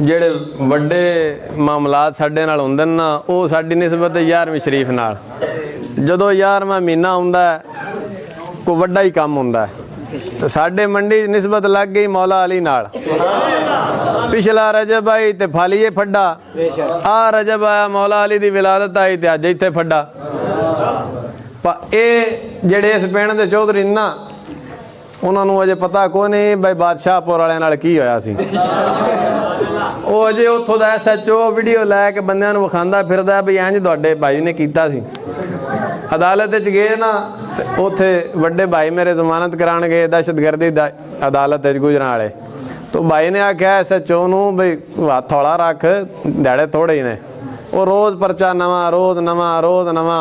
ਜਿਹੜੇ ਵੱਡੇ ਮਾਮਲਾਤ ਸਾਡੇ ਨਾਲ ਹੁੰਦੇ ਨੇ ਨਾ, ਉਹ ਸਾਡੀ ਨਿਸਬਤ 11ਵੀਂ ਸ਼ਰੀਫ ਨਾਲ। ਜਦੋਂ 11ਵਾਂ ਮਹੀਨਾ ਹੁੰਦਾ ਕੋਈ ਵੱਡਾ ਹੀ ਕੰਮ ਹੁੰਦਾ ਤੇ ਸਾਡੇ ਮੰਡੀ ਨਿਸਬਤ ਲੱਗ ਗਈ ਮੌਲਾ ਅਲੀ ਨਾਲ। ਪਿਛਲਾ ਰਜਬ आई तो फालीए फड्डा, आ रजब आया मौला अली की विलादत आई तो अज इत्थे फड्डा। ये जेड़े इस पिंड दे चौधरी ना, उन्होंने अजे पता कोई नहीं भाई बादशाहपुर वाले नाल की होया सी। वो अजे उत्थों दा SHO वीडियो लैके बंदियां नूं विखांदा फिरदा भी इंज तुहाडे भाई ने कीता सी। अदालत च गए ना, उत्थे वड्डे भाई मेरे जमानत कराण गए दहशतगर्दी अदालत गुजरां वाले। तो भाई ने आख्या SHO नूं बई हत्थ हौला रख, ध्याड़े थोड़े ही ने। वो रोज़ परचा नवा, रोज़ नवा, रोज़ नवा।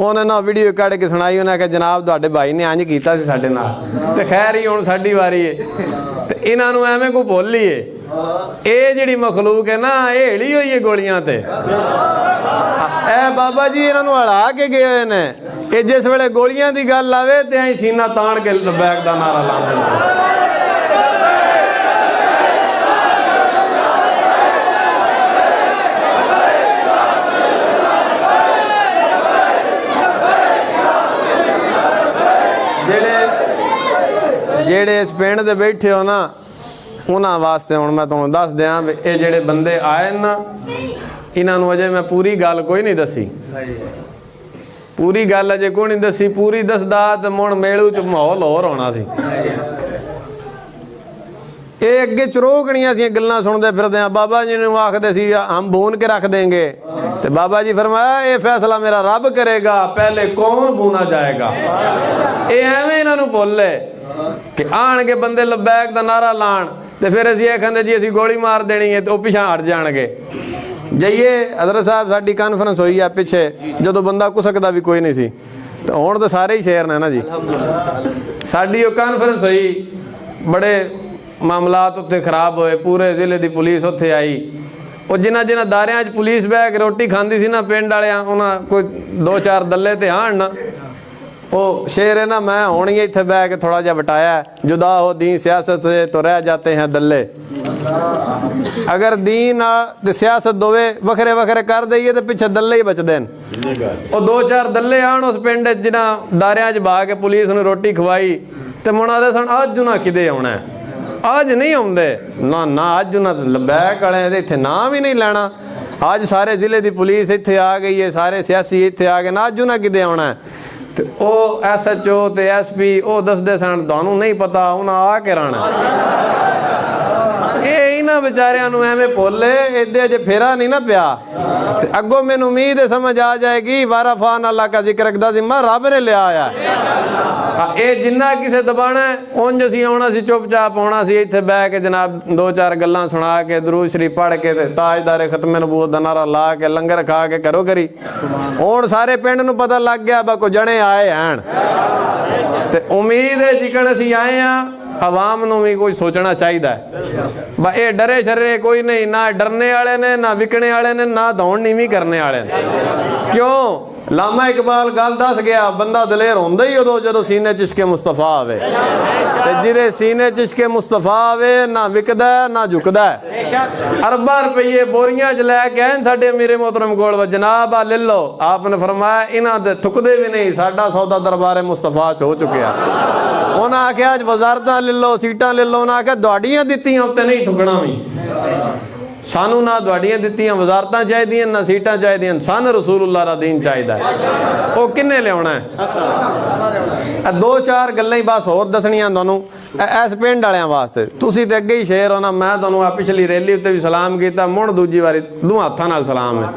उन्हें ना वीडियो कढ़ के सुनाई, उन्हें आख्या जनाब तुहाडे भाई ने इंज कीता सी साडे नाल, ते खैर ही हुण साडी वारी है। ते इन्हां नूं एवें कोई भुल ही है। ये जिहड़ी मखलूक है ना, ये हिली हुई है गोलियां ते। ए बाबा जी इन्हां नूं हला के गए ने, ये जिस वेले गोलियां दी गल आवे ते असीं सीना ताण के लबैक दा नारा लांदे ने। जेड़े इस पिंड दे बैठे हो ना, उन्हां वास्ते हुण मैं तुहानूं दस दियां भी ये जेड़े बंदे आए ना, इन्हां नूं अजे मैं पूरी गल कोई नहीं दसी। पूरी गल अजे कोई नहीं दसी, पूरी दसदा तो मुड़ मेलू च माहौल होर होना सी। ये अगे चरोकणियां सी गल्लां सुनदे फिरदे आ। बाबा जी नूं आखदे सी हम भून के रख देंगे, तो बाबा जी फरमाया ये फैसला मेरा रब करेगा, पहले कौन भूना जाएगा। ये एवें इन्हां नूं भुल है कि आण के बंदे लबैक दा नारा लाण ते फिर असीं कहंदे जी असीं गोली मार देनी है, तो पिछा हट जाणगे। जाइए हज़रत साहब साडी कानफ्रेंस होई है पिछे, जदों बंदा कुसकदा भी कोई नहीं सी, तो हुण तो सारे ही शेर ने ना जी। साडी वो कानफ्रेंस हुई, बड़े मामलात उत्थे खराब होए, पूरे जिले की पुलिस उत्थे आई। वो जिन्हां जिन्हां दारियां च पुलिस बह के रोटी खांदी सी ना, पिंड वालियां उन्हां कोई 2-4 दल्ले ते आण ना, वो शेर है ना, मैं हुण ही इत्थे बह के थोड़ा जिहा बटाया, जुदा हो दीन सियासत से तो रह जाते हैं दल्ले। अगर दीन ते सियासत दोवे वखरे वखरे कर दईए तो पिछे दल्ले ही बचदे न। वो 2-4 दल्ले आण उस पिंड जिन्हां दारियां च बहा के पुलिस नूं रोटी खवाई, ते मुण आखदे सन अज उन्हां किदे आउणा है, अज नहीं आउंदे ना ना, अज उन्हां लबैक वाले इत्थे नाम ही नहीं लैणा। अज सारे जिले की पुलिस इत्थे आ गई है, सारे सियासी इत्थे आ गए ना, अज उन्हां किदे आउणा है। तो वो SHO ते SP वो दसदे सन तुहानूं नहीं पता, उन्हां आ के रहना। ये इन्हां बेचारियां नूं एवें भुल्ले इदे अजे फेरा नहीं ना पिया, ते अगों मैनूं उम्मीद है समझ आ जाएगी। वारा फान अल्लाह का जिक्र रखदा सी, मैं रब ने लिया आया। ये जिन्ना किसे दबाना है उंज असीं आउणा सी, चुपचाप आउणा सी, इत्थे बह के जनाब 2-4 गल्लां सुना के दरूद शरीफ पढ़ के ते ताजदारे खत्मे नबूवत दा नारा ला के लंगर खा के घरों घरी। हुण सारे पिंड नूं पता लग गया बा कोई जने आए हैं, ते उम्मीद है जिकण असीं आए हैं आवाम नूं भी कुछ सोचना चाहिए। बा ये डरे शरे कोई नहीं, ना डरने वाले ने, ना विकने वाले ने, ना दौड़ नीवी करने वाले ने। क्यों? लामा इकबाल गल दस गया, बंदा दलेर होंदा ही उदों जदों सीने च इश्के मुस्तफा आवे। ते जिहदे सीने च इश्के मुस्तफा आवे ना विकदा ना झुकदा। अरबां रुपये बोरियां च लैके आए साडे अमीरे मोहतरम कोल, जनाब आ ले लो। आपने फरमाया इन्हां दे थुकदे भी नहीं, साडा सौदा दरबारे मुस्तफा च हो चुकिया। उन्हें आख्या अज वजारतां ले लो, सीटां ले लो। उन्हें आख्या तुहाडियां दित्तियां उत्ते नहीं थुकना भी, सानू ना तुहाडियां दित्तियां वजारतां चाहिदियां ना सीटां चाहिदियां, सन रसूलुल्लाह दा दीन चाहिदा है। वो किन्ने लियाउणा है? 2-4 गल्लां ही बस होर दसणियां तुहानूं इस पिंड वालियां वास्ते। तुसीं ते अगे ही शेर हो ना, मैं तुहानूं आ पिछली रैली उत्ते भी सलाम कीता, मुड़ दूजी वारी दूं हत्थां नाल सलाम है।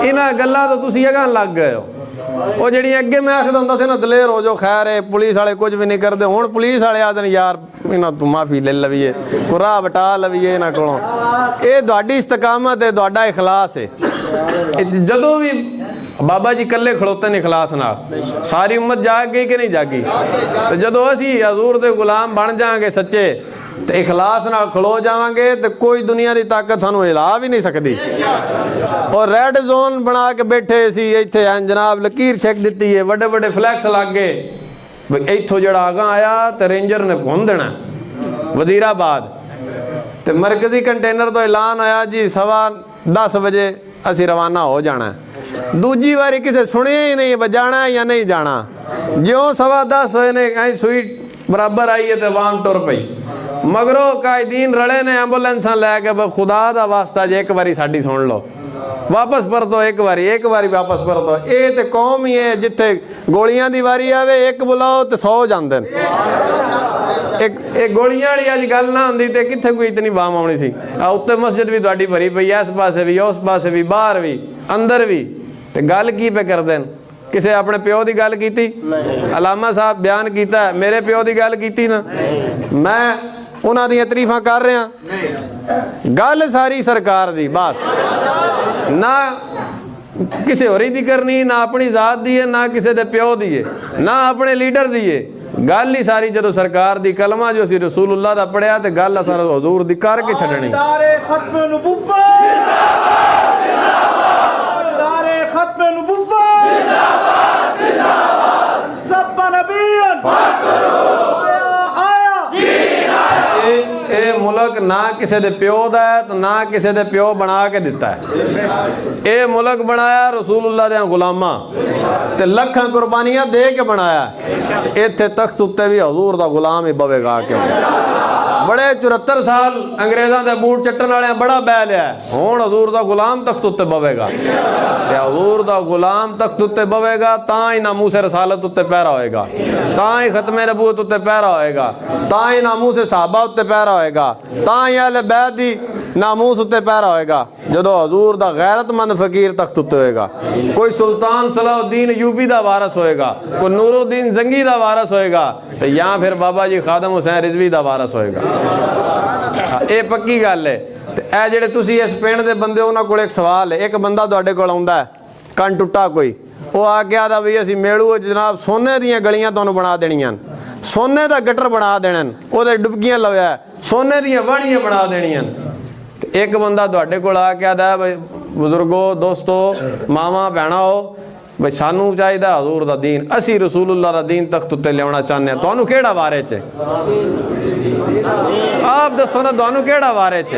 इन्हां गल्लां तो तुसीं अगां लग गए हो। वो जी अगे मैं आखदा हुंदा सी ना दलेर हो जो, खैर है पुलिस वाले कुछ भी नहीं करते। हुण पुलिस वाले आखदे यार इन्हां तूं माफ़ी ले लवीए, कुराह बटा लवीए इन्हां कोलों। ये तुहाडी इस्तकामत है, तुहाडा इखलास है। जदों भी बाबा जी कल्ले खड़ोते ने इखलास नाल, सारी उम्मत जाग गई कि नहीं जागी? तो जदों असीं हजूर दे गुलाम बन जाएंगे सच्चे, तो इखलास नाल खलो जावांगे, तो कोई दुनिया की ताकत सानू हिला भी नहीं सकती। और रेड जोन बना के बैठे सी इत्थे जनाब, लकीर छक दी है, बड़े बड़े फ्लैक्स लग गए, इत्थों जड़ा आगा आया तो रेंजर ने भुन देना वजीराबाद। ਤੇ ਮਰਕਜ਼ੀ ਕੰਟੇਨਰ ਤੋਂ ਐਲਾਨ ਆਇਆ ਜੀ 10:15 ਵਜੇ ਅਸੀਂ ਰਵਾਨਾ ਹੋ ਜਾਣਾ। ਦੂਜੀ ਵਾਰੀ ਕਿਸੇ ਸੁਣਿਆ ਹੀ ਨਹੀਂ ਜਾਣਾ ਜਾਂ ਨਹੀਂ ਜਾਣਾ। ਜਿਉਂ 10:15 ਹੋਏ ਨੇ ਐ ਸੂਈ ਬਰਾਬਰ ਆਈ ਹੈ ਤੇ ਵਾਂਗ ਟੁਰ ਪਈ। ਮਗਰੋਂ ਕਾਇਦੀਨ ਰਲੇ ਨੇ ਐਂਬੂਲੈਂਸਾਂ ਲੈ ਕੇ ਖੁਦਾ ਦਾ ਵਾਸਤਾ ਜੇ ਇੱਕ ਵਾਰੀ ਸਾਡੀ ਸੁਣ ਲਓ, ਵਾਪਸ ਪਰਤੋ ਇੱਕ ਵਾਰੀ ਵਾਪਸ ਪਰਤੋ। ਇਹ ਤੇ ਕੌਮ ਹੀ ਹੈ ਜਿੱਥੇ ਗੋਲੀਆਂ ਦੀ ਵਾਰੀ ਆਵੇ ਇੱਕ ਬੁਲਾਓ ਤੇ 100 ਜਾਂਦੇ ਨੇ। ਇਹ ਗੋਲੀਆਂ ਵਾਲੀ ਅੱਜ ਗੱਲ ਨਾ ਹੁੰਦੀ ਤੇ ਕਿੱਥੇ ਕੋਈ ਇਤਨੀ ਬਾਮ ਆਉਣੀ ਸੀ। ਆ ਉੱਤੇ ਮਸਜਿਦ ਵੀ ਤੁਹਾਡੀ ਭਰੀ ਪਈ ਇਸ ਪਾਸੇ ਵੀ ਉਸ ਪਾਸੇ ਵੀ ਬਾਹਰ ਵੀ ਅੰਦਰ ਵੀ। ਤੇ ਗੱਲ ਕੀ ਪੇ ਕਰਦੇ ਨੇ? ਕਿਸੇ ਆਪਣੇ ਪਿਓ ਦੀ ਗੱਲ ਕੀਤੀ? ਅਲਾਮਾ ਸਾਹਿਬ ਬਿਆਨ ਕੀਤਾ ਮੇਰੇ ਪਿਓ ਦੀ ਗੱਲ ਕੀਤੀ ਨਾ? ਮੈਂ ਉਹਨਾਂ ਦੀਆਂ ਤਾਰੀਫਾਂ ਕਰ ਰਿਹਾ। ਗੱਲ ਸਾਰੀ ਸਰਕਾਰ ਦੀ, ਬਸ ਨਾ ਕਿਸੇ ਹੋਰੀ ਦੀ ਕਰਨੀ, ਨਾ ਆਪਣੀ ਜ਼ਾਤ ਦੀ ਹੈ, ਨਾ ਕਿਸੇ ਦੇ ਪਿਓ ਦੀ ਹੈ, ਨਾ ਆਪਣੇ ਲੀਡਰ ਦੀ ਹੈ। ਗੱਲ ਹੀ ਸਾਰੀ ਜਦੋਂ ਸਰਕਾਰ ਦੀ ਕਲਮਾ ਜੋ ਸੀ ਰਸੂਲੁल्लाह ਦਾ ਪੜਿਆ ਤੇ ਗੱਲ ਅਸਾਂ ਹਜ਼ੂਰ ਦੀ ਕਰਕੇ ਛੱਡਣੀ। ਇਹ ਮੁਲਕ ਨਾ ਕਿਸੇ ਦੇ ਪਿਓ ਦਾ ਹੈ ਤੇ ਨਾ ਕਿਸੇ ਦੇ ਪਿਓ ਬਣਾ ਕੇ ਦਿੱਤਾ ਹੈ। ਇਹ ਮੁਲਕ ਬਣਾਇਆ ਰਸੂਲੁल्लाह ਦੇ ਗੁਲਾਮਾਂ ਤੇ ਲੱਖਾਂ ਕੁਰਬਾਨੀਆਂ ਦੇ ਕੇ ਬਣਾਇਆ। ਇੱਥੇ ਤਖਤ ਉੱਤੇ ਵੀ ਹਜ਼ੂਰ ਦਾ ਗੁਲਾਮ ਹੀ ਬਵੇਗਾ। ਕਿਉਂ? ਬੜੇ 74 ਸਾਲ ਅੰਗਰੇਜ਼ਾਂ ਦੇ ਬੂਟ ਚੱਟਣ ਵਾਲਿਆਂ ਬੜਾ ਬਹਿ ਲਿਆ। ਹੁਣ ਹਜ਼ੂਰ ਦਾ ਗੁਲਾਮ ਤਖਤ ਉੱਤੇ ਬਵੇਗਾ ਤੇ ਹਜ਼ੂਰ ਦਾ ਗੁਲਾਮ ਤਖਤ ਉੱਤੇ ਬਵੇਗਾ ਤਾਂ ਹੀ ਨਾਮੂਸ ਰਸਾਲਤ ਉੱਤੇ ਪਹਿਰਾ ਹੋਏਗਾ, ਤਾਂ ਹੀ ਖਤਮੇ ਨਬੂਵਤ ਉੱਤੇ ਪਹਿਰਾ ਹੋਏਗਾ, ਤਾਂ ਹੀ ਨਾਮੂਸ ਸਹਾਬਾ ਉੱਤੇ ਪਹਿਰਾ ਹੋਏਗਾ, ਤਾਂ ਹੀ ਅਹਿਲੇ ਬੈਤ ਦੀ ਨਾਮੂਸ ਉੱਤੇ ਪਹਿਰਾ ਹੋਏਗਾ। ਜਦੋਂ ਹਜ਼ੂਰ ਦਾ ਗੈਰਤਮੰਦ ਫਕੀਰ ਤਖਤ ਉੱਤੇ ਹੋਏਗਾ, ਕੋਈ ਸੁਲਤਾਨ ਸਲਾਹੁद्दीन ਅਯੂਬੀ ਦਾ ਵਾਰਸ ਹੋਏਗਾ, ਕੋਈ ਨੂਰੁद्दीन ਜ਼ੰਗੀ ਦਾ ਵਾਰਸ ਹੋਏਗਾ ਤੇ ਜਾਂ ਫਿਰ ਬਾਬਾ ਜੀ ਖਾਦਮ ਹੁਸੈਨ ਰਿਜ਼ਵੀ ਦਾ ਵਾਰਸ ਹੋਏਗਾ। ਇਹ ਪੱਕੀ ਗੱਲ ਹੈ। ਤੇ ਇਹ ਜਿਹੜੇ ਤੁਸੀਂ ਇਸ ਪਿੰਡ ਦੇ ਬੰਦੇ ਉਹਨਾਂ ਕੋਲ ਇੱਕ ਸਵਾਲ ਹੈ। ਇੱਕ ਬੰਦਾ ਤੁਹਾਡੇ ਕੋਲ ਆਉਂਦਾ ਹੈ ਕੰਨ ਟੁੱਟਾ ਕੋਈ, ਉਹ ਆ ਗਿਆ ਦਾ ਵੀ ਅਸੀਂ ਮੇੜੂ ਜਨਾਬ ਸੋਨੇ ਦੀਆਂ ਗਲੀਆਂ ਤੁਹਾਨੂੰ ਬਣਾ ਦੇਣੀਆਂ, ਸੋਨੇ ਦਾ ਗਟਰ ਬਣਾ ਦੇਣਾ, ਉਹਦੇ ਡੁਬਕੀਆਂ ਲਵਿਆ, ਸੋਨੇ ਦੀਆਂ ਵਾਣੀਆਂ ਬਣਾ ਦੇਣੀਆਂ। ਤੇ ਇੱਕ ਬੰਦਾ ਤੁਹਾਡੇ ਕੋਲ ਆ ਕੇ ਆਦਾ ਬਈ ਬਜ਼ੁਰਗੋ ਦੋਸਤੋ ਮਾਵਾਂ ਭੈਣਾਓ ਬਈ ਸਾਨੂੰ ਚਾਹੀਦਾ ਹਜ਼ੂਰ ਦਾ ਦੀਨ, ਅਸੀਂ ਰਸੂਲੁल्लाह ਦਾ ਦੀਨ ਤਖਤ ਉੱਤੇ ਲਿਆਉਣਾ ਚਾਹੁੰਦੇ ਹਾਂ। ਤੁਹਾਨੂੰ ਕਿਹੜਾ ਵਾਰੇ 'ਚ ਆਪ ਦੱਸੋ ਨਾ, ਤੁਹਾਨੂੰ ਕਿਹੜਾ ਵਾਰੇ 'ਚ?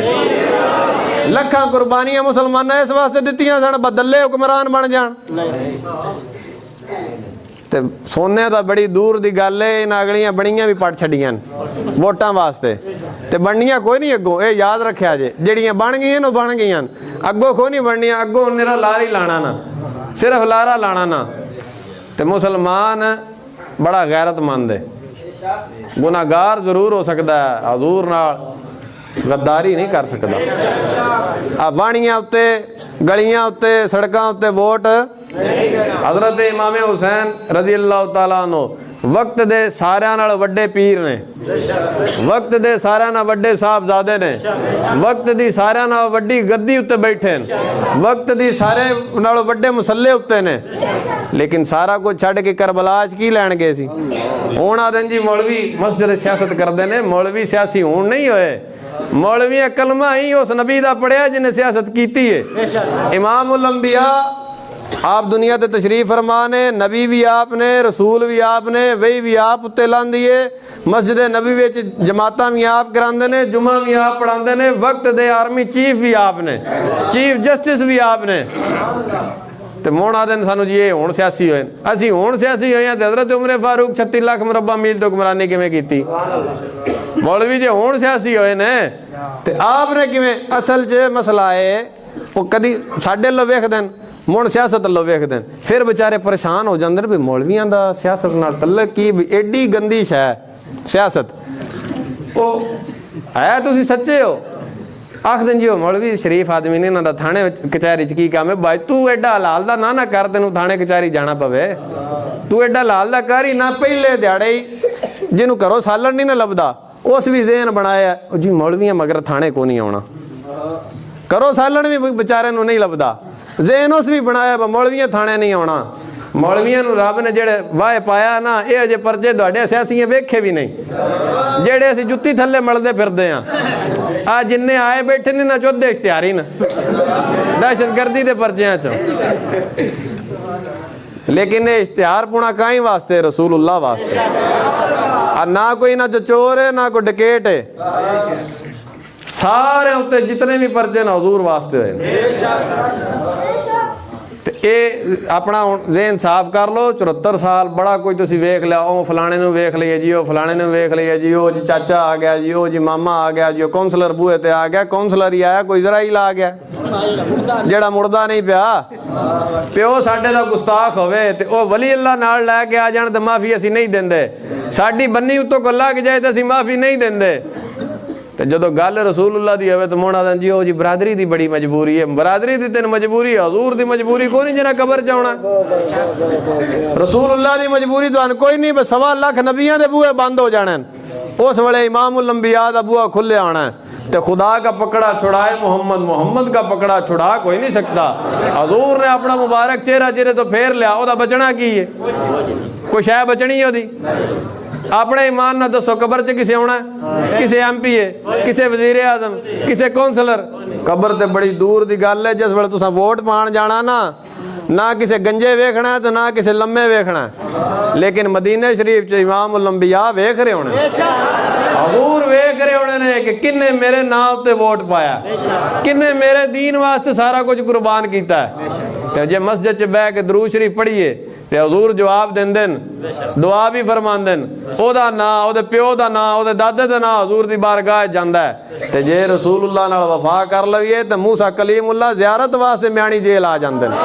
ਲੱਖਾਂ ਕੁਰਬਾਨੀਆਂ ਮੁਸਲਮਾਨਾਂ ਇਸ ਵਾਸਤੇ ਦਿੱਤੀਆਂ ਸਨ ਬਦਲੇ ਹੁਕਮਰਾਨ ਬਣ ਜਾਣ। ਤੇ ਸੋਨੇ ਦਾ ਬੜੀ ਦੂਰ ਦੀ ਗੱਲ ਹੈ। ਇਹਨਾਂ ਅਗਲੀਆਂ ਬਣੀਆਂ ਵੀ ਪੜ ਛੱਡੀਆਂ ਵੋਟਾਂ ਵਾਸਤੇ ਤੇ ਬਣਨੀਆਂ ਕੋਈ ਨਹੀਂ ਅੱਗੋਂ। ਇਹ ਯਾਦ ਰੱਖਿਆ ਜੇ, ਜਿਹੜੀਆਂ ਬਣ ਗਈਆਂ ਉਹ ਬਣ ਗਈਆਂ, ਅੱਗੋਂ ਕੋਈ ਨਹੀਂ ਬਣਨੀਆਂ। ਅੱਗੋਂ ਮੇਰਾ ਲਾਰ ਹੀ ਲਾਣਾ ਨਾ, ਸਿਰਫ ਲਾਰਾ ਲਾਣਾ ਨਾ। ਤੇ ਮੁਸਲਮਾਨ ਬੜਾ ਗੈਰਤਮੰਦ ਹੈ, ਗੁਨਾਹਗਾਰ ਜ਼ਰੂਰ ਹੋ ਸਕਦਾ ਹੈ, ਹਜ਼ੂਰ ਨਾਲ ਗੱਦਾਰੀ ਨਹੀਂ ਕਰ ਸਕਦਾ। ਆ ਬਾਣੀਆਂ ਉੱਤੇ ਗਲੀਆਂ ਉੱਤੇ ਸੜਕਾਂ ਉੱਤੇ ਵੋਟ। हज़रत इमाम हुसैन रज़ी अल्लाह तआला अन्हु वक्त दे सारियां नाल वड्डे पीर ने, वक्त दे सारियां नाल वड्डे साहबजादे ने, वक्त दी सारियां नाल वड्डी गद्दी उत्ते बैठे ने, वक्त दी सारे नाल वड्डे मुसल्ले उत्ते ने। लेकिन सारा कुछ छड़ के करबला च की लैण गए सी। हुण आदन जी मौलवी मस्जिद सियासत करते हैं। मौलवी सियासी हुण नहीं होए, मौलवी कलमा ही उस नबी दा पढ़िया जिन्हें सियासत की है। इमामुल अंबिया आप दुनिया ते तशरीफ फरमा ने, नबी भी आपने, रसूल भी आपने, वही भी आप उत्ते लांदी है। मस्जिद नबी विच जमातां भी आप करांदे ने, जुमा भी आप पढ़ांदे ने, वक्त दे आर्मी चीफ भी आपने, चीफ जस्टिस भी आपने। ते मोना दिन सानू जी ये हुण सियासी होए, असीं हुण सियासी होए ते हज़रत उमर फारूक 36 लाख मुरब्बा मील तो हुक्मरानी किवें कीती? मौलवी जे हुण सियासी होए ने ते आपने किवें? असल च मसला है वो कदी साडे लो वेखदे न, मुण सियासत लो वेखदे न, फिर बेचारे परेशान हो जाते हैं भी मौलवियां दा सियासत नाल तल्लक की, भी एडी गंदी शै सियासत। ओ है तुसीं सच्चे हो? आखदे जी हो मौलवी शरीफ आदमी ने, इन्हां दा थाणे कचहरी च की काम है? भाई तू एडा हलाल दा ना कर, तैनूं थाणे कचहरी जाना पवे। तू एडा हलाल दा कर ही ना। पहले दिहाड़े ही जिन्हों घरों सालन नहीं ना लभदा उस भी ज़हन बनाया जी मौलवियां मगर थाणे को नहीं आउणा। घरों सालन भी बेचारे नूं नहीं लभदा, ज़हन उस भी बनाया मौलवियां थाणे नहीं आउणा। मौलवियां नूं रब ने जेड़े वाहे पाया ना, ये अजे परचे तुहाडे सियासियां वेखे भी नहीं, जेड़े असीं जुत्ती थल्ले मलदे फिरदे हां। आ जिन्ने आए बैठे ने ना चौधे इश्तिहारी न दहशतगर्दी दे परचियां च। लेकिन ये इश्तिहार पुणा काई वास्ते? रसूलुल्लाह वास्ते। ना कोई ना जो चोर है ना कोई डकैत है। सारे उत्ते जितने भी परचे ने हजूर वास्ते हुए। ये अपना ज़हन साफ कर लो। 74 साल बड़ा कोई तुसी वेख लिया, ओ फलाने नूं वेख लिया जी, ओ फलाने नूं वेख लिया जी, ओ जी चाचा आ गया जी, ओ जी मामा आ गया जी, कौंसलर बूहे ते आ गया। कौंसलर ही आया, कोई इजराइल आ गया जेड़ा मुड़दा नहीं पिया। प्यो साडे दा गुस्ताख होवे ते ओ वली अल्लाह नाल लै के आ जाण ते माफ़ी असीं नहीं देंदे। साडी बन्नी उत्तों कोई लग जाए तो असीं माफ़ी नहीं देंदे। तो जो गल रसूलुल्लाह दी होवे तो मुड़ा जी ओ जी बरादरी दी बड़ी मजबूरी है। बरादरी दी तेन मजबूरी है, हजूर दी मजबूरी कोई नहीं जिन्हें कबर च आउणा। रसूलुल्लाह दी मजबूरी तो कोई नहीं। 1.25 लाख नबियां दे बूहे बंद हो जाने, उस वेले इमामुल अंबिया दा बूहा खुले आना है। तो खुदा का पकड़ा छुड़ाए मोहम्मद, मोहम्मद का पकड़ा छुड़ा कोई नहीं सकता। हजूर ने अपना मुबारक चेहरा चेहरे तो फेर लिया, ओदा बचना की है? कोई शै बचनी ओदी? अपने ईमान ना दसो, कबर च किसे आना है? किसे MP है, किसे वजीर आजम, किसे कौंसलर? कबर ते बड़ी दूर दी गल है। जिस वेले तुसां वोट पाण जाना ना किसे गंजे वेखना है तो ना किसे लम्मे वेखना है, लेकिन मदीने शरीफ च इमामुल अंबिया वेख रहे होने, हजूर वेख रहे होने ने कि किन्ने मेरे नाम ते वोट पाया, किन्ने मेरे दीन वास्ते सारा कुछ कुर्बान किया है। तो जे मस्जिद च बह के दरूद शरीफ पढ़िए तो हजूर जवाब देंदे, दुआ भी फरमांदे, ओदा ना, ओदे प्यो दा ना, ओदे दादे दा ना हजूर दी बारगाह जांदा है। ते जे रसूलुल्लाह नाल वफा कर लवीए तो मूसा कलीमुल्लाह ज़ियारत वास्ते म्याणी जेल आ जांदे ने।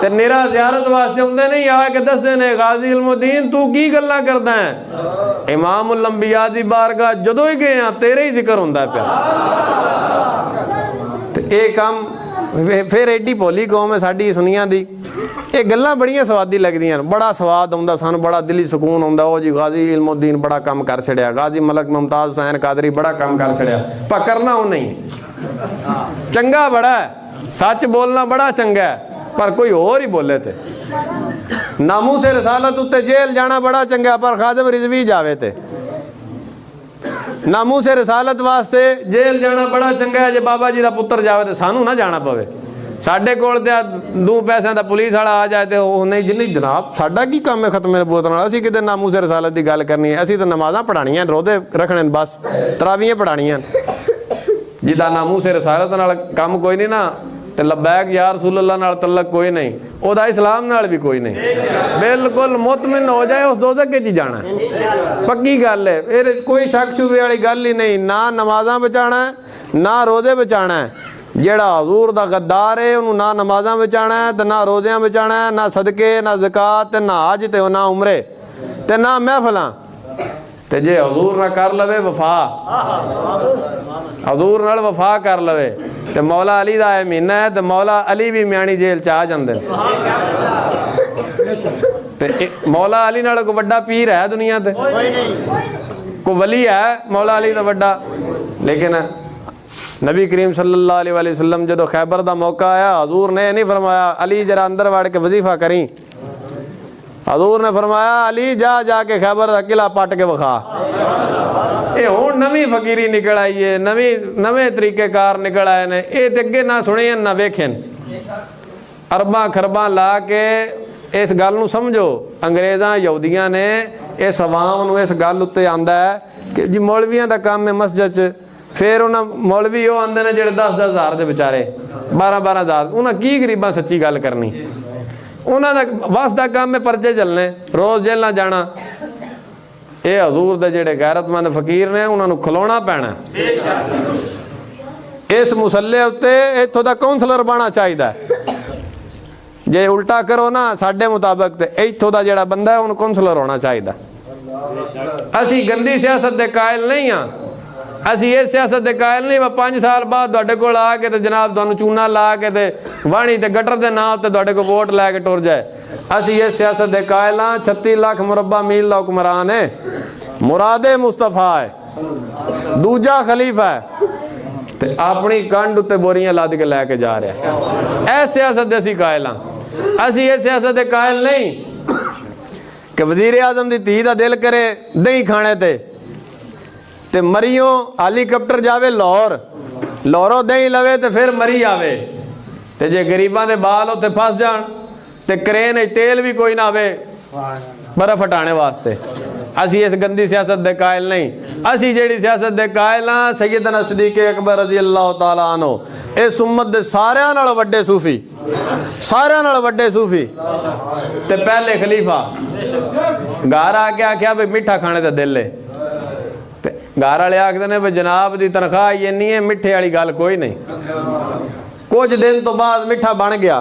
ते निरा ज़ियारत वास्ते आउंदे नहीं, आके दसदे ने गाजी इल्मुद्दीन तू की गल्लां करदा है? इमामुल अंबिया दी बारगाह जदों ही गए हैं तेरे ही जिक्र हुंदा पिया। ते ये काम फिर एडी भोली कौम है साडी सुनिया दी। ये गल्लां बड़ियां स्वादी लगदियां, बड़ा स्वाद आउंदा सानूं, बड़ा दिली सुकून आउंदा। ओ जी गाजी इल्मुद्दीन बड़ा काम कर छड़िया, गाजी मलक मुमताज़ हुसैन कादरी बड़ा काम कर छड़िया। पर करना वो नहीं, चंगा बड़ा है, सच बोलना बड़ा चंगा है, पर कोई और ही बोले थे। नामूसे रिसालत उत्ते जेल जाना बड़ा चंगा, पर खादिम रिजवी जावे थे। नामूसे रिसालत वास्ते जेल जाना बड़ा चंगा है, जे बाबा जी का पुत्र जावे तो सानू ना जाना पवे। साडे कोल ते 2 पैसों का पुलिस वाला आ जाए तो नहीं जी नहीं जनाब साडा की काम है खत्म बोत नाल, असीं किते नामूसे रिसालत की गल करनी है? असीं तो नमाज़ां पढ़ाणियां, रोज़े रखने बस, तरावियां पढ़ाणियां। जिदा नामूसे रिसालत नाल काम कोई नहीं ना, तो लब्बैक या रसूलुल्लाह नाल तल्लक कोई नहीं, ओदा इस्लाम नाल भी कोई नहीं। बिल्कुल मुतमिन हो जाए उस दोज़ख च जाना, पक्की गल है। ये कोई शक शुबे वाली गल ही नहीं। ना नमाज़ां बचाना है ना रोज़े बचाना है। जेड़ा हजूर दा गद्दार है उन्होंने ना नमाज़ां बचाना है तो ना रोज़ियां बचाना है, ना सदके ना ज़कात ना हज ते ना उमरे ते ना महफिलां। ते जे हजूर ना कर लवे वफा, हजूर नाल वफा कर लवे तो मौला अली दा महीना है तो मौला अली भी म्याणी जेल च आ जांदे। ते मौला अली नाल कोई वड्डा पीर है दुनिया ते? कोई वली है मौला अली दा वड्डा? लेकिन नबी करीम सल्लल्लाहु अलैहि वसल्लम जो खैबर का मौका आया, हजूर ने नहीं फरमाया अली जरा अंदर वड़ के वजीफा करी। हजूर ने फरमाया अली जा के खैबर का किला पट के विखा। ये हुण नवी फकीरी निकल आई है, नवे तरीकेकार निकल आए ने। ये तो अगे ना सुने ना वेखे, अरबां खरबां ला के इस गल नूं समझो। अंग्रेज़ां यहूदियां ने इस अवाम नूं इस गल उत्ते आंदा है कि जी मौलवियां दा काम है मस्जिद च। फिर उन्हें मौलवी वो आते हैं जो 10-10 हज़ार के बेचारे 12-12 हज़ार, उन्हें की गरीबां सच्ची गल करनी? उन्होंने बस का काम है परचे चलने, रोज़ जेलों जाना। ये हजूर दे जेड़े गैरतमंद फकीर ने उन्होंने खिलाना पैना। इस मुसल्ले उत्ते इत्थों दा कौंसलर बनना चाहिए। जे उल्टा करो ना साडे मुताबिक तो इत्थों दा जेड़ा बंदा है उन्हें कौंसलर होना चाहिए। असी गंदी सियासत के कायल नहीं हाँ, असी इस सियासत के कायल नहीं। 5 साल बाद तुहाडे कोल आके तो जनाब तुहानूं चूना ला के ते वाणी ते गटर के नाम ते तुहाडे कोल वोट लैके टुर जाए। असी इस सियासत के कायल हाँ। 36 लाख मुरब्बा मील का हुक्मरान है, मुरादे मुस्तफा है, दूजा खलीफा है, ते अपनी कंड उत्ते बोरियां लद के लैके जा रहा है। इस सियासत के असी कायल हाँ। असी इस सियासत के कायल नहीं कि वजीर आजम की धी का दिल करे दही खाने ते मरीओ हैलीकॉप्टर जावे लाहौर, लाहौरों दही लवे तो फिर मरी आवे। तो जे गरीबां दे बाल उत्ते फस जान तो क्रेन तेल भी कोई ना आवे बर्फ हटाने वास्ते। असी इस गंदी सियासत दे कायल नहीं। असी जेड़ी सियासत दे कायल हाँ सैयदना सिद्दीक़ अकबर रज़ी अल्लाह तआला अन्हु इस उम्मत दे सारियां नालों वड्डे सूफी, सारियां नालों वड्डे सूफी ते पहले खलीफा घर आके आख्या भाई मिठा खाने का दिल है, घर वाले आखते ने भाई जनाब की तनख्वाह इन्नी है, मिठे वाली गल कोई नहीं। कुछ दिन तो बाद मिठा बन गया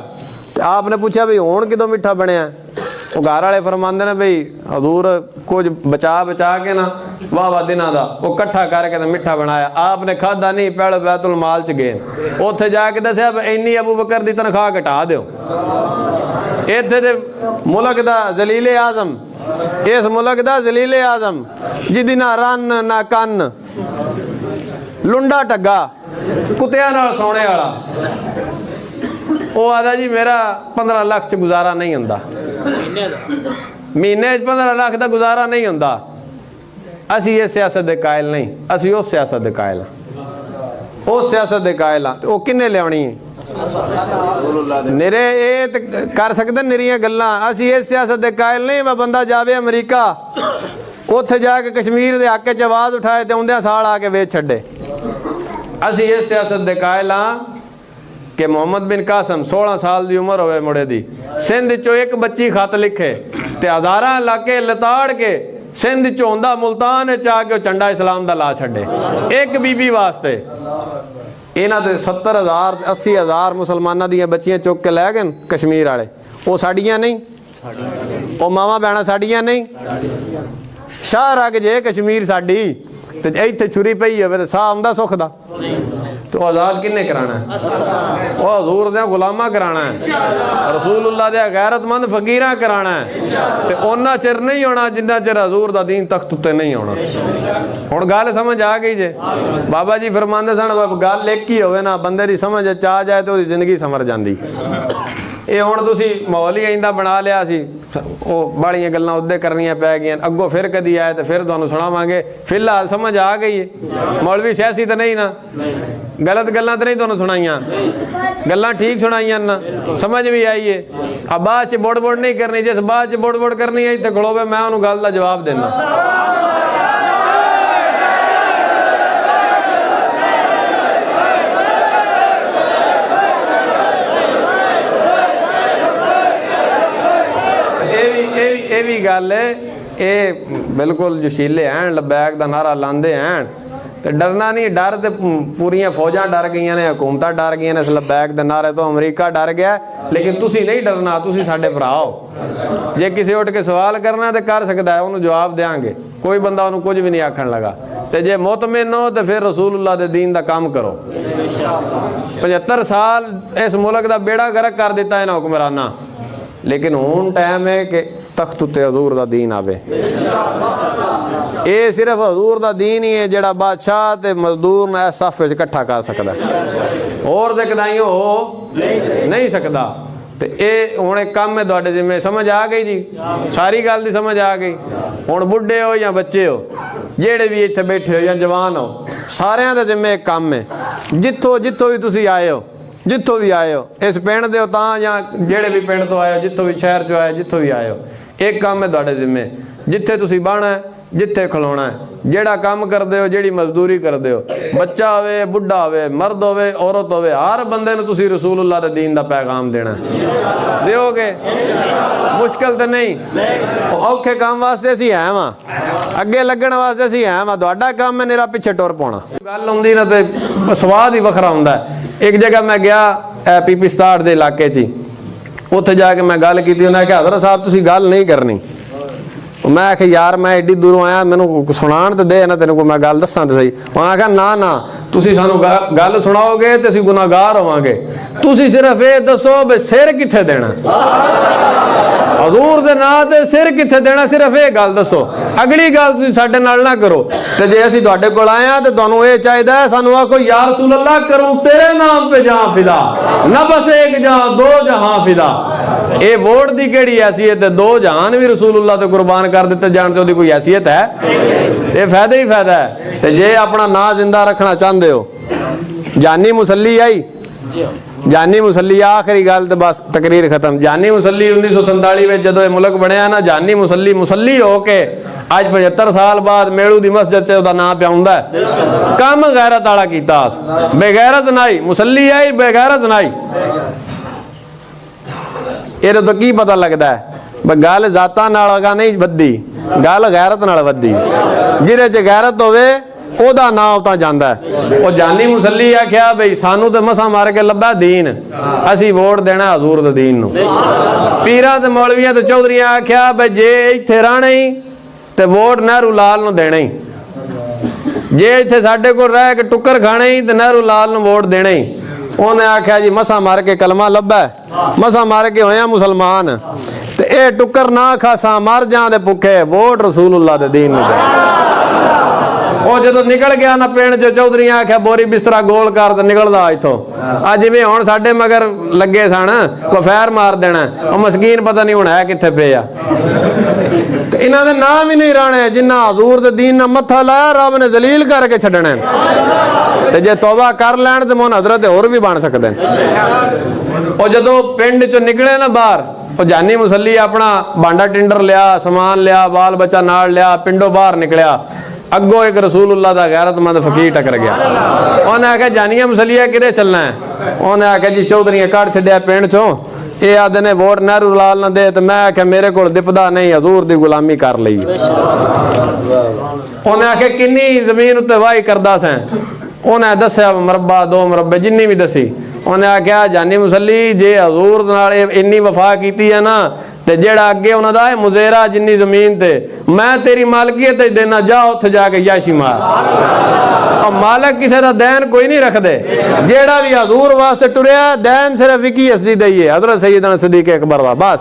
तो आपने पूछा भाई हुण किदों मिठा बनया? वो घर वाले फरमाते ने भाई हजूर कुछ बचा बचा के ना वाह दिनों का वो कट्ठा करके तो मिठा बनाया, आपने खादा नहीं, पहले बैतुल माल च गए, उत्थे जाके दस्या इन्नी अबू बकर की तनख्वाह घटा दो। इत्थे दे मुल्क दा जलीले आजम, इस मुल्क दा जलीले आजम जिदी ना रन ना कन्न, लुंडा टग्गा कुत्तियां नाल सोने वाला, वो आदा जी मेरा 15 लाख च गुजारा नहीं होंदा, महीने 15 लाख का गुजारा नहीं होंदा। असी ये सियासत दे कायल नहीं, असी उस सियासत दे कायल हाँ, उस सियासत दे कायल हाँ। वो किन्ने लियानी है निरे ये तो कर सकते निरियां गल्लां। असी इस सियासत दे कायल नहीं। वह बंदा जावे अमरीका, उत्थे जाके कश्मीर के हक च आवाज़ उठाए तो उन्हें साल आके वेच छड्डे। असी इस सियासत दे कायल हाँ कि मोहम्मद बिन कासम 16 साल की उम्र होवे मुड़े दी, सिंध चो एक बच्ची खत लिखे ते हज़ारां इलाके लताड़ के सिंध चो आंदा मुल्तान आके झंडा इस्लाम का ला छड्डे एक बीबी वास्ते। इन्हां ते 70,000 80,000 मुसलमानां दियां बच्चियां चुक के लै गए कश्मीर वाले। वो साड़ियां नहीं, वो मावां भैणां साड़ियां नहीं। शाह रग जे कश्मीर साड़ी ते इत्थे छुरी पई होवे ते साह आउंदा सुख दा, तो आज़ाद किन्ने कराना है? वो हजूर दे गुलामा कराना है, रसूलुल्लाह दे गैरतमंद फकीरां कराना है। ते उन्ना चिर नहीं होना जिन्ना चिर हजूर दा दीन तख्त उत्ते नहीं होना। हुण गल समझ आ गई जे? बाबा जी फरमांदे सन गल एक ही होवे ना, बंदे दी समझ आ जाए तो जिंदगी संवर जांदी। ये हुण तुसी माहौल ही इंदा बना लिया सी, वो बालियां गल्लां उद्दे करनियां पै गईयां। अग्गों फिर कदी आए तो फिर तुहानूं सुणावांगे। फिलहाल समझ आ गई है? मौलवी सियासी तो नहीं ना, गलत गल्लां तो नहीं तुहानूं सुनाइयां, गल्लां ठीक सुनाइयां ना, समझ भी आई है। अब बाद च बुड़ बुड़ नहीं करनी, जिस बाद च बुड़ बुड़ करनी है इत्थे खड़ोवे मैं उन्होंने गल का जवाब देना। ये भी गल है, ये बिल्कुल जोशीले हैं, लबैक का नारा लाते हैं तो डरना नहीं। डर तो पूरियां फौजां डर गई ने, हुकूमतां डर गई ने इस लबैक के नारे तो, अमरीका डर गया। लेकिन तुसी नहीं डरना, तुसी साडे भरा हो। जे किसी उठ के सवाल करना तो कर सकता है, उन्होंने जवाब देंगे, कोई बंदा उन्होंने कुछ भी नहीं आखन लगा। तो जे मुतमिन हो तो फिर रसूलुल्लाह दे दीन का काम करो। 75 साल इस मुल्क का बेड़ा गर्क कर दिता इन्हां हुक्मराना, लेकिन हुण टाइम है कि तख्त उत्ते हजूर दा दीन आवे। ये सिर्फ हजूर दा दीन ही है जिहड़ा बादशाह ते मजदूर ने सफ विच इकट्ठा कर सकदा, होर ते कदाई हो नहीं सकदा। तो ये हुण एक काम है तुहाडे जिम्मे। समझ आ गई जी? सारी गल दी समझ आ गई। हुण बुढ़े हो या बच्चे हो, जेड़े भी इत्थे बैठे हो या जवान हो, सारियां दे जिम्मे एक काम है। जिथों भी तुसी आए हो, जिथों भी आए हो, इस पिंड दे हो तां या जेड़े भी पिंड तो आए हो, जिथों भी शहर चो आए, जिथों भी आए हो, एक काम है तुहाडे जिम्मे। जिथे तुसी बहना है, जिथे खलोना है, जेड़ा काम करदे हो, जेड़ी मजदूरी करदे हो, बच्चा होवे, बुढ़ा होवे, मर्द होवे, औरत होवे, हर बंदे नूं तुसी रसूलुल्लाह दे दीन दा पैगाम देना है। दिओगे? मुश्किल तो नहीं। औखे काम वास्ते असीं है वां, अगे लगण वास्ते असीं है वां। तुहाडा काम है निरा पिछे टुर पाउणा। गल हुंदी ना ते स्वाद ही वखरा हुंदा है। एक जगह मैं गया पीपी 67 दे इलाके च, उत्थे जाके मैं गल की, उन्हें आख्या हज़रत साहब तुसी गल नहीं करनी। मैं आख्या यार मैं एड्डी दूरों आया, मैनू सुनाण तो दे ना, तेन को मैं गल दसां तो सही। उन्हें आख्या ना ना तुसी सानू गल सुनाओगे तो असीं गुनाहगार होवांगे, तुसी सिर्फ ये दसो भी सिर कित्थे देना, हजूर दे नां ते सिर कित्थे देना, सिर्फ ये गल दसो। अगली गल तुसीं साडे नाल ना करो। ते जे असीं तुहाडे कोल आए हां ते तुहानूं ये चाहीदा है सानू आखो या रसूल अल्लाह करूं तेरे नाम पे जां फिदा, ना बस एक जां दो जहां फिदा। ये वोट दी केड़ी हैसियत है? 2 जहान भी रसूलुल्लाह ते कुर्बान कर दिते जाण ते ओदी कोई हैसियत है? ये फायदा ही फायदा है। ते जे अपना नां जिंदा रखना चाहते हो, जानी मुसल्ली आई, जानी मुसल्ली आखिरी गल तो बस तकरीर खत्म। जानी मुसल्ली 1947 में जो मुल्क बनया ना, जानी मुसल्ली हो के ਅੱਜ 75 ਸਾਲ ਬਾਅਦ ਮੇਲੂ ਦੀ ਮਸਜਿਦ ਤੇ ਉਹਦਾ ਨਾਂ ਪਿਆ ਹੁੰਦਾ। ਕੰਮ ਗੈਰਤ ਵਾਲਾ ਕੀਤਾ, ਬੇਗੈਰਤ ਨਾਈ ਮੁਸੱਲੀ ਆਈ, ਬੇਗੈਰਤ ਨਾਈ। ਇਹਦੇ ਤੋਂ ਕੀ ਪਤਾ ਲੱਗਦਾ ਹੈ ਬਈ ਗੱਲ ਜ਼ਾਤਾਂ ਨਾਲ ਨਹੀਂ ਵੱਧਦੀ, ਗੱਲ ਗੈਰਤ ਨਾਲ ਵੱਧਦੀ। ਜਿਹਦੇ 'ਚ ਗੈਰਤ ਹੋਵੇ ਉਹਦਾ ਨਾਂ ਉਤਾਂ ਜਾਂਦਾ। ਉਹ ਜਾਨੀ ਮੁਸੱਲੀ ਆਖਿਆ ਬਈ ਸਾਨੂੰ ਤੇ ਮਸਾਂ ਮਾਰ ਕੇ ਲੱਭਾ ਦੀਨ, ਅਸੀਂ ਵੋਟ ਦੇਣਾ ਹਜ਼ੂਰ ਦੇ ਦੀਨ ਨੂੰ। ਪੀਰਾਂ ਤੇ ਮੌਲਵੀਆਂ ਤੇ ਚੌਧਰੀਆਂ ਆਖਿਆ ਬਈ ਜੇ ਇੱਥੇ ਰਹਿਣਾ ਹੀ ਤੇ ਵੋਟ ਨਹਿਰੂ ਲਾਲ ਨੂੰ ਦੇਣਾ ਹੀ, ਜੇ ਇੱਥੇ ਸਾਡੇ ਕੋਲ ਰਹਿ ਕੇ ਟੁੱਕਰ ਖਾਣਾ ਹੀ ਤੇ ਨਹਿਰੂ ਲਾਲ ਨੂੰ ਵੋਟ ਦੇਣਾ ਹੀ। ਉਹਨੇ ਆਖਿਆ ਜੀ ਮਸਾਂ ਮਾਰ ਕੇ ਕਲਮਾ ਲੱਭਾ, ਮਸਾਂ ਮਾਰ ਕੇ ਹੋਇਆ ਮੁਸਲਮਾਨ, ਤੇ ਇਹ ਟੁੱਕਰ ਨਾ ਖਾਸਾਂ ਮਰ ਜਾਂ ਦੇ ਭੁੱਖੇ, ਵੋਟ ਰਸੂਲੁल्लाह ਦੇ ਦੀਨ ਨੂੰ ਦੇ। ਉਹ ਜਦੋਂ ਨਿਕਲ ਗਿਆ ਨਾ ਪਿੰਡ ਚ, ਚੌਧਰੀਆਂ ਆਖਿਆ ਬੋਰੀ ਬਿਸਤਰਾ ਗੋਲ ਕਰ ਤੇ ਨਿਕਲਦਾ ਇੱਥੋਂ। ਆ ਜਿਵੇਂ ਹੁਣ ਸਾਡੇ ਮਗਰ ਲੱਗੇ ਸਨ ਕੋ ਫੈਰ ਮਾਰ ਦੇਣਾ, ਉਹ ਮਸਕੀਨ ਪਤਾ ਨਹੀਂ ਹੁਣ ਹੈ ਕਿੱਥੇ ਪਏ ਆ। ਤੇ ਇਹਨਾਂ ਦੇ ਨਾਮ ਹੀ ਨਹੀਂ ਰਾਣੇ ਜਿੰਨਾ ਹਜ਼ੂਰ ਦੇ ਦੀਨ ਨਾਲ ਮੱਥਾ ਲਾਇਆ, ਰੱਬ ਨੇ ਜ਼ਲੀਲ ਕਰਕੇ ਛੱਡਣਾ। ਤੇ ਜੇ ਤੌਬਾ ਕਰ ਲੈਣ ਤੇ ਮੋਨ ਹਜ਼ਰਤ ਹੋਰ ਵੀ ਬਣ ਸਕਦੇ ਨੇ। ਉਹ ਜਦੋਂ ਪਿੰਡ ਚੋਂ ਨਿਕਲੇ ਨਾ ਬਾਹਰ, ਉਹ ਜਾਨੀ ਮੁਸੱਲੀ ਆਪਣਾ ਬਾਂਡਾ ਟਿੰਡਰ ਲਿਆ, ਸਮਾਨ ਲਿਆ, ਬਾਲ ਬੱਚਾ ਨਾਲ ਲਿਆ, ਪਿੰਡੋਂ ਬਾਹਰ ਨਿਕਲਿਆ। ਅੱਗੋਂ ਇੱਕ ਰਸੂਲੁल्लाह ਦਾ ਗੈਰਤਮੰਦ ਫਕੀਰ ਟੱਕਰ ਗਿਆ। ਉਹਨੇ ਆਖਿਆ ਜਾਨੀਆ ਮੁਸੱਲੀਆ ਕਿਹਦੇ ਚੱਲਣਾ ਹੈ? ਉਹਨੇ ਆਖਿਆ ਜੀ ਚੌਧਰੀਆਂ ਕੱਢ ਛੱਡਿਆ ਪਿੰਡ ਚੋਂ, ਇਹ ਆਦੇ ਨੇ ਵੋਟ ਨਹਿਰੂ ਲਾਲ ਨਾ ਦੇ। ਤੇ ਮੈਂ ਆਖਿਆ ਮੇਰੇ ਕੋਲ ਦਿਪਦਾ ਨਹੀਂ, ਹਜ਼ੂਰ ਦੀ ਗੁਲਾਮੀ ਕਰ ਲਈ। ਉਹਨੇ ਆਖਿਆ ਕਿੰਨੀ ਜ਼ਮੀਨ ਉੱਤੇ ਵਾਹੀ ਕਰਦਾ ਸੈਂ? ਉਹਨੇ ਦੱਸਿਆ ਮਰਬਾ 2 ਮਰਬੇ ਜਿੰਨੀ ਵੀ ਦੱਸੀ। ਉਹਨੇ ਆਖਿਆ ਜਾਨੀ ਮੁਸੱਲੀ ਜੇ ਹਜ਼ੂਰ ਨਾਲ ਇੰਨੀ ਵਫਾ ਕੀਤੀ ਹੈ ਨਾ, ਤੇ ਜਿਹੜਾ ਅੱਗੇ ਉਹਨਾਂ ਦਾ ਹੈ ਮੁਜ਼ੇਰਾ ਜਿੰਨੀ ਜ਼ਮੀਨ ਤੇ ਮੈਂ ਤੇਰੀ ਮਾਲਕੀਅਤ ਦੇਣਾ, ਜਾ ਉੱਥੇ ਜਾ ਕੇ ਯਾਸ਼ੀ ਮਾਰ। ਮਾਲਕ ਕਿਸੇ ਦਾ ਦੈਨ ਕੋਈ ਨਹੀਂ ਰੱਖਦੇ। ਜਿਹੜਾ ਵੀ ਹਜ਼ੂਰ ਵਾਸਤੇ ਟੁਰਿਆ ਦੈਨ ਸਿਰਫ ਇੱਕ ਹੀ ਹਸਤੀ ਦਈਏ, ਹਜ਼ਰਤ ਸੈਯਦਨਾ ਸਿੱਦੀਕ ਅਕਬਰ ਦਾ, ਬਸ।